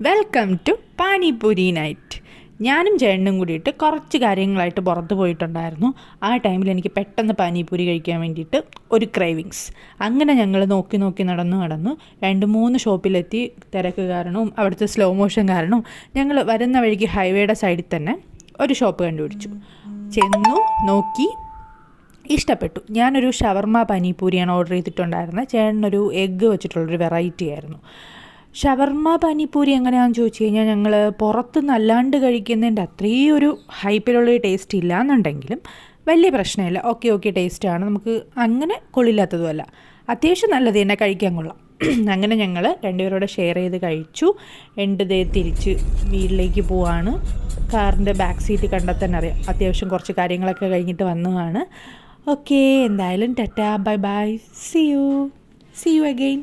Welcome to pani puri night. ഞാനും ചേട്ടനും കൂടിയിട്ട് കുറച്ച് കാര്യങ്ങളായിട്ട് പുറത്ത് പോയിട്ടുണ്ടായിരുന്നു. ആ ടൈമിൽ എനിക്ക് പെട്ടെന്ന് പാനിപൂരി കഴിക്കാൻ വേണ്ടിയിട്ട് ഒരു ക്രേവിങ്സ്. അങ്ങനെ ഞങ്ങൾ നോക്കി നടന്നു 2-3 ഷോപ്പിലെത്തി. തിരക്ക് കാരണവും അവിടുത്തെ സ്ലോ മോഷൻ കാരണവും ഞങ്ങൾ വരുന്ന വഴിക്ക് ഹൈവേയുടെ സൈഡിൽ തന്നെ ഒരു ഷോപ്പ് കണ്ടുപിടിച്ചു. ചെന്നു നോക്കി, ഇഷ്ടപ്പെട്ടു. ഞാനൊരു ഷവർമ പാനിപൂരിയാണ് ഓർഡർ ചെയ്തിട്ടുണ്ടായിരുന്നത്. ചേട്ടനൊരു എഗ്ഗ് വെച്ചിട്ടുള്ളൊരു വെറൈറ്റി ആയിരുന്നു. ഷവർമ പാനിപൂരി എങ്ങനെയാണെന്ന് ചോദിച്ചു കഴിഞ്ഞാൽ ഞങ്ങൾ പുറത്തുനിന്ന് അല്ലാണ്ട് കഴിക്കുന്നതിൻ്റെ അത്രയും ഒരു ഹൈപ്പിലുള്ളൊരു ടേസ്റ്റ് ഇല്ലയെന്നുണ്ടെങ്കിലും വലിയ പ്രശ്നമില്ല. ഓക്കെ ടേസ്റ്റാണ്, നമുക്ക് അങ്ങനെ കൊള്ളില്ലാത്തതുമല്ല, അത്യാവശ്യം നല്ലത് തന്നെ, കഴിക്കാൻ കൊള്ളാം. അങ്ങനെ ഞങ്ങൾ രണ്ടുപേരോടെ ഷെയർ ചെയ്ത് കഴിച്ചു. തിരിച്ച് വീട്ടിലേക്ക് പോവാണ്. കാറിൻ്റെ ബാക്ക് സീറ്റ് കണ്ടാൽ തന്നെ അറിയാം അത്യാവശ്യം കുറച്ച് കാര്യങ്ങളൊക്കെ കഴിഞ്ഞിട്ട് വന്നതാണ്. ഓക്കെ, എന്തായാലും Tata, bye bye, C you again.